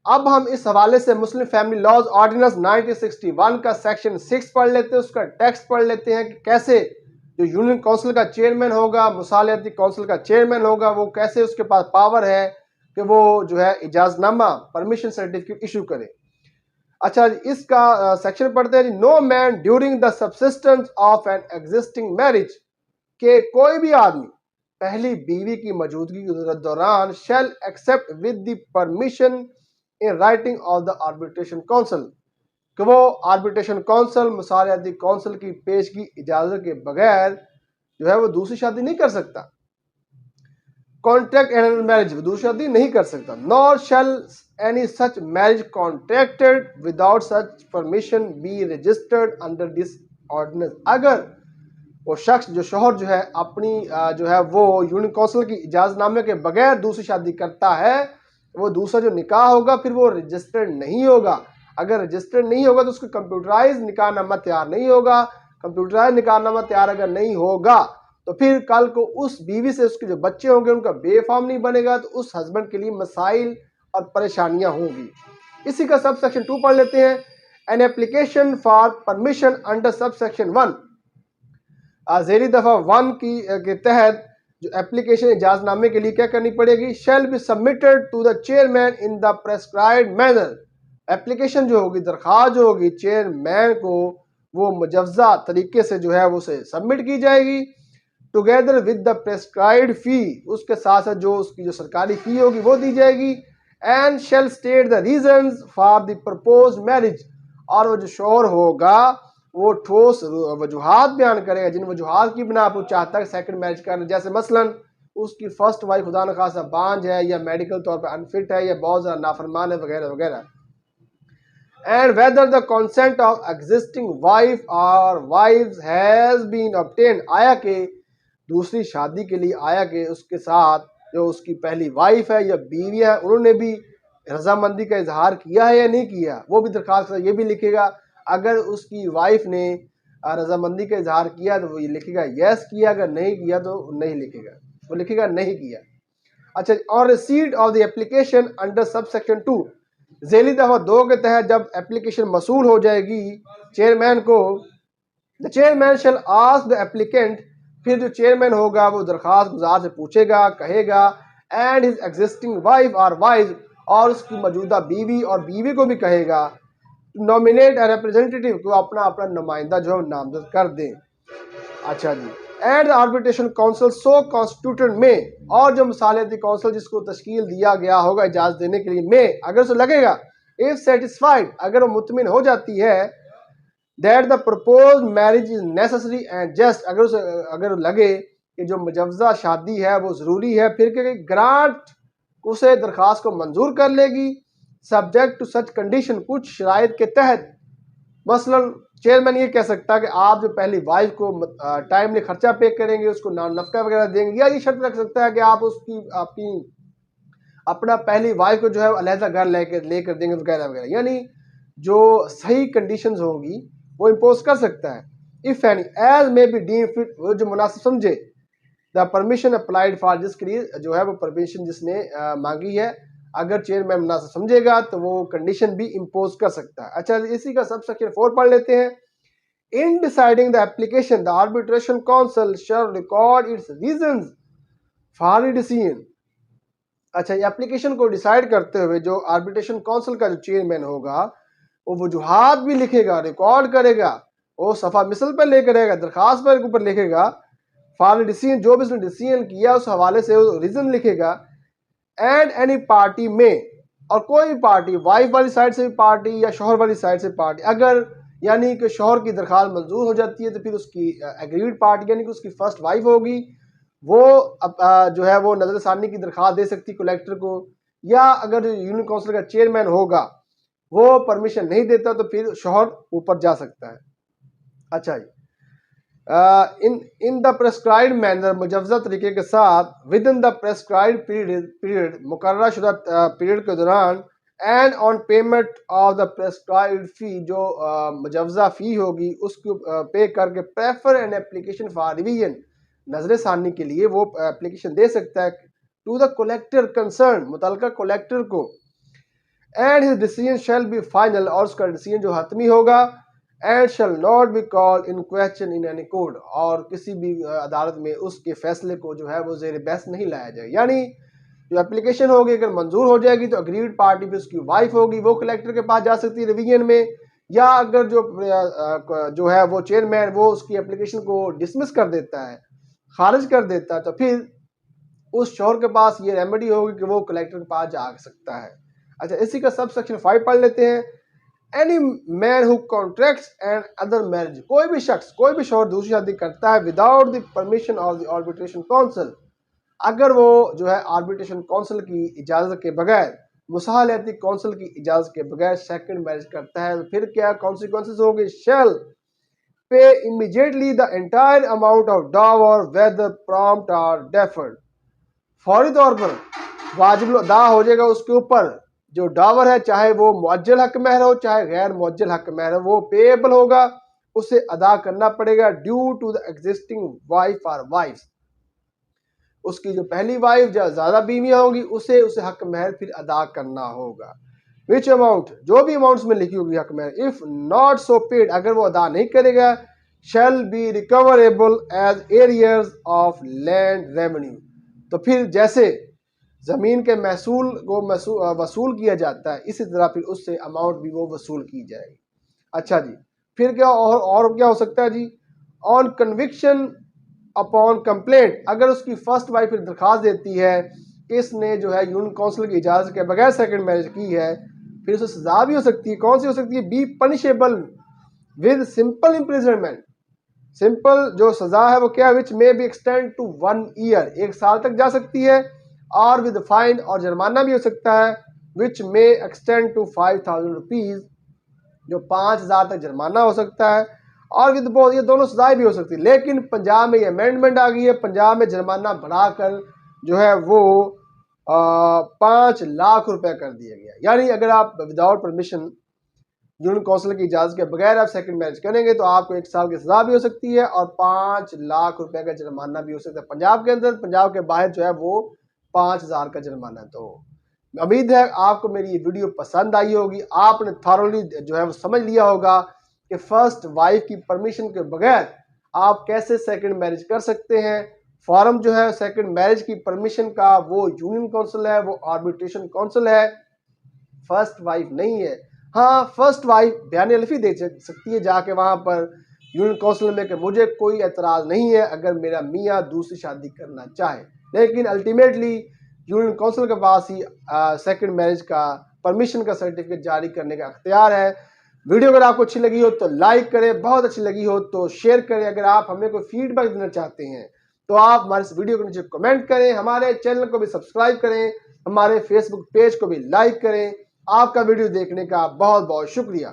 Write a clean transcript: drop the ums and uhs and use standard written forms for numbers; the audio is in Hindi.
अब हम इस हवाले से मुस्लिम फैमिली लॉज ऑर्डिनेंस 1961 का सेक्शन 6 पढ़ लेते हैं, उसका टेक्स्ट पढ़ लेते हैं कि कैसे जो यूनियन काउंसिल का चेयरमैन होगा, मुसालियाती काउंसिल का चेयरमैन होगा, वो कैसे उसके पास पावर है कि वो जो है इजाजतनामा परमिशन सर्टिफिकेट इशू करे। अच्छा, इसका सेक्शन पढ़ते हैं। No man during the subsistence of an existing marriage, के कोई भी आदमी पहली बीवी की मौजूदगी के दौरान shall except with the permission in writing of the arbitration council, कि वो आर्बिट्रेशन काउंसिल मुसालियाती काउंसिल की पेशगी इजाजत के बगैर जो है वो दूसरी शादी नहीं कर सकता। कॉन्ट्रैक्ट एंड मैरिज, दूसरी शादी नहीं कर सकता। Nor shall any such marriage contracted without such permission be registered under this ordinance, अगर वो शख्स जो शोहर जो है अपनी जो है वो यूनियन काउंसिल की इजाजतनामे के बगैर दूसरी शादी करता है, वो दूसरा जो निकाह होगा फिर वो रजिस्टर्ड नहीं होगा। अगर रजिस्टर्ड नहीं होगा तो उसका कंप्यूटराइज निकाहनामा तैयार नहीं होगा। कंप्यूटराइज निकाहनामा तैयार अगर नहीं होगा तो फिर कल को उस बीवी से उसके जो बच्चे होंगे उनका बेफाम नहीं बनेगा, तो उस हस्बैंड के लिए मसाइल और परेशानियां होंगी। इसी का सब सेक्शन 2 पढ़ लेते हैं। N application for permission under sub section 1, ज़ेरी दफ़ा 1 के तहत जो एप्लीकेशन इजाजतनामे के लिए क्या करनी पड़ेगी, shall be submitted to the chairman in the prescribed manner. Application जो होगी, दरख्वास्त जो होगी, चेयरमैन को वो मुजव्जा तरीके से जो है वो उसे सबमिट की जाएगी, टुगेदर विद द प्रेस्क्राइब्ड फी, उसके साथ साथ जो उसकी जो सरकारी फी होगी वो दी जाएगी। And shall state the reasons for the proposed marriage, और वो जो शोहर होगा वो ठोस वजूहात बयान करेगा जिन वजूहात की बिना पर चाहता है सेकंड मैरिज करना, जैसे मसलन उसकी फर्स्ट वाइफ खुदा न खासा बांझ है या मेडिकल तौर पर अनफिट है या बहुत ज़्यादा नाफरमान है वगैरह वगैरह। And whether the consent of existing wife और वाइफ्स हैज बीन ऑब्टेन्ड, आया कि दूसरी शादी के लिए आया कि उसके साथ जो उसकी पहली वाइफ है या बीवी है उन्होंने भी रजामंदी का इजहार किया है या नहीं किया, वो भी दरख्वास्त ये भी लिखेगा। अगर उसकी वाइफ ने रजामंदी का इजहार किया तो वो ये लिखेगा यस किया, अगर नहीं किया तो नहीं लिखेगा, वो लिखेगा नहीं किया। अच्छा, और receipt of the application under sub section 2, झेली दफा 2 के तहत जब एप्लीकेशन मसूल हो जाएगी चेयरमैन को, the chairman shall ask the applicant, फिर जो चेयरमैन होगा वो दरख्वास्त गुजार से पूछेगा, कहेगा एंड हिज एग्जिस्टिंग वाइफ और वाइफ, और उसकी मौजूदा बीवी और बीवी को भी कहेगा नॉमिनेट रिप्रेजेंटेटिव को अपना अपना नुमाइंदा जो है नामजद कर दें। अच्छा जी, and arbitration council so constituted में, और जो मसालियाती काउंसिल जिसको तश्कील दिया गया होगा इजाजत देने के लिए में, अगर उसे लगेगा इफ सेटिस्फाइड, अगर वो मुतमिन हो जाती है that the propose marriage is necessary and just, अगर उसे अगर लगे कि जो मुजव्जा शादी है वो ज़रूरी है, फिर कि ग्रांट उसे दरख्वास्त को मंजूर कर लेगी सब्जेक्ट टू सच कंडीशन, कुछ शराइत के तहत। मसलन चेयरमैन ये कह सकता है कि आप जो पहली वाइफ को टाइमली खर्चा पे करेंगे, उसको नफका वगैरह देंगे, या ये शर्त रख सकता है कि आप उसकी आपकी अपना पहली वाइफ को जो है अलहदा घर लेकर देंगे वगैरह वगैरह, यानी जो सही कंडीशंस होंगी वो इम्पोज कर सकता है। If any as may be deem fit, वो जो मुनासिब समझे, द परमिशन अप्लाइड फॉर, जिसके लिए जो है वो परमिशन जिसने मांगी है, अगर चेयरमैन मुनासिब समझेगा तो वो कंडीशन भी इम्पोज कर सकता है। अच्छा, इसी का सब सेक्शन 4 पढ़ लेते हैं। In deciding the application the arbitration council shall record its reasons for decision. अच्छा, एप्लीकेशन को डिसाइड करते हुए जो आर्बिट्रेशन काउंसिल का जो चेयरमैन होगा वो वजूहात भी लिखेगा, रिकॉर्ड करेगा, वो सफ़ा मिसल पर लेकर रहेगा, दरख्वास्त पर ऊपर लिखेगा फॉर डिसीजन, जो भी उसने डिसीजन किया उस हवाले से रीज़न लिखेगा। एंड एनी पार्टी में, और कोई पार्टी, वाइफ वाली साइड से भी पार्टी या शोहर वाली साइड से पार्टी, अगर यानी कि शोहर की दरख्वास्त मंजूर हो जाती है तो फिर उसकी एग्रीड पार्टी यानी कि उसकी फर्स्ट वाइफ होगी, वो जो है वो नजर सानी की दरख्वास्त दे सकती कलेक्टर को, या अगर यूनियन काउंसिल का चेयरमैन होगा वो परमिशन नहीं देता तो फिर शोहर ऊपर जा सकता है। अच्छा जी, इन द प्रेस्क्राइब्ड मैनर, मुजव्जा तरीके के साथ, within the prescribed period, मुकर्रर शुदा पीरियड के दौरान, and on payment of the prescribed fee, जो मुजव्जा फ़ी होगी उसको पे करके prefer an application for revision, नजर सानी के लिए वो एप्लीकेशन दे सकता है टू द कलेक्टर कंसर्न, मुतलका कलेक्टर को। And his decision shall be final, और उसका डिसीजन जो हतमी होगा, and shall not be called in question in any court, और किसी भी अदालत में उसके फैसले को जो है वो जेर बहस नहीं लाया जाएगा। यानी जो एप्लीकेशन होगी अगर मंजूर हो जाएगी तो अग्रीड पार्टी भी उसकी वाइफ होगी, वो कलेक्टर के पास जा सकती है रिवीजन में, या अगर जो है वो चेयरमैन वो उसकी एप्लीकेशन को डिसमिस कर देता है, खारिज कर देता है, तो फिर उस शोहर के पास ये रेमेडी होगी कि वो कलेक्टर के पास जा सकता है। अच्छा, इसी का सब सेक्शन 5 पढ़ लेते हैं। Any man who contracts and other marriage, कोई भी शख्स, कोई भी शोहर दूसरी शादी करता है without the permission of the arbitration council, अगर वो जो है आर्बिट्रेशन काउंसिल की इजाज़त के बगैर, मुसाहलती काउंसिल की इजाज़त के बगैर सेकंड मैरिज करता है, तो फिर क्या कॉन्सिक्वेंसेस होंगे? Shall pay immediately the entire amount of dower whether prompt और डेफर्ड, फौरी तौर पर वाजिब अदा हो जाएगा उसके ऊपर जो डावर है, चाहे वो मुअज्जल हक महर हो चाहे गैर मुअज्जल हक महर हो, वो पेएबल होगा, उसे अदा करना पड़ेगा due to the existing wife और वाइफ्स, उसकी जो पहली वाइफ जो ज्यादा बीवियां होंगी उसे हक महर फिर अदा करना होगा। विच अमाउंट, जो भी अमाउंट्स में लिखी होगी हक महर, इफ नॉट सो पेड, अगर वो अदा नहीं करेगा, shall be recoverable as arrears of land revenue, तो फिर जैसे जमीन के महसूल को वसूल किया जाता है इसी तरह फिर उससे अमाउंट भी वो वसूल की जाएगी। अच्छा जी, फिर क्या और क्या हो सकता है जी? ऑन कन्विक्शन अपॉन कंप्लेंट, अगर उसकी फर्स्ट वाइफ फिर दरखास्त देती है कि इसने जो है यूनियन काउंसिल की इजाज़त के बगैर सेकंड मैरिज की है, फिर उसे सजा भी हो सकती है। कौन सी हो सकती है? Be punishable with simple imprisonment, simple जो सजा है वो क्या, which may be extend to 1 year, 1 साल तक जा सकती है, और विद फाइन, और जुर्माना भी हो सकता है, विच मे एक्सटेंड टू 5000 रुपीज़, जो 5000 तक जुर्माना हो सकता है, और विद बोथ, ये दोनों सजाएं भी हो सकती है। लेकिन पंजाब में ये अमेंडमेंट आ गई है, पंजाब में जुर्माना बढ़ाकर जो है वो 5 लाख रुपए कर दिया गया। यानी अगर आप विदाउट परमिशन यूनियन काउंसिल की इजाज़त के बगैर आप सेकंड मैरिज करेंगे तो आपको 1 साल की सजा भी हो सकती है और 5 लाख रुपए का जुर्माना भी हो सकता है पंजाब के अंदर। पंजाब के बाहर जो है वो 5000 का जुर्माना। तो उम्मीद है आपको मेरी ये वीडियो पसंद आई होगी, आपने थॉरली जो है वो समझ लिया होगा कि फर्स्ट वाइफ की परमिशन के बगैर आप कैसे सेकंड मैरिज कर सकते हैं। फॉर्म जो है सेकंड मैरिज की परमिशन का वो यूनियन काउंसिल है, वो आर्बिट्रेशन काउंसिल है, फर्स्ट वाइफ नहीं है। हाँ, फर्स्ट वाइफ बयान अलफी दे सकती है जाके वहां पर यूनियन काउंसिल में कि मुझे कोई एतराज नहीं है अगर मेरा मियाँ दूसरी शादी करना चाहे, लेकिन अल्टीमेटली यूनियन काउंसिल के पास ही सेकंड मैरिज का परमिशन का सर्टिफिकेट जारी करने का अख्तियार है। वीडियो अगर आपको अच्छी लगी हो तो लाइक करें, बहुत अच्छी लगी हो तो शेयर करें। अगर आप हमें कोई फीडबैक देना चाहते हैं तो आप हमारे इस वीडियो के नीचे कमेंट करें, हमारे चैनल को भी सब्सक्राइब करें, हमारे फेसबुक पेज को भी लाइक करें। आपका वीडियो देखने का बहुत बहुत शुक्रिया।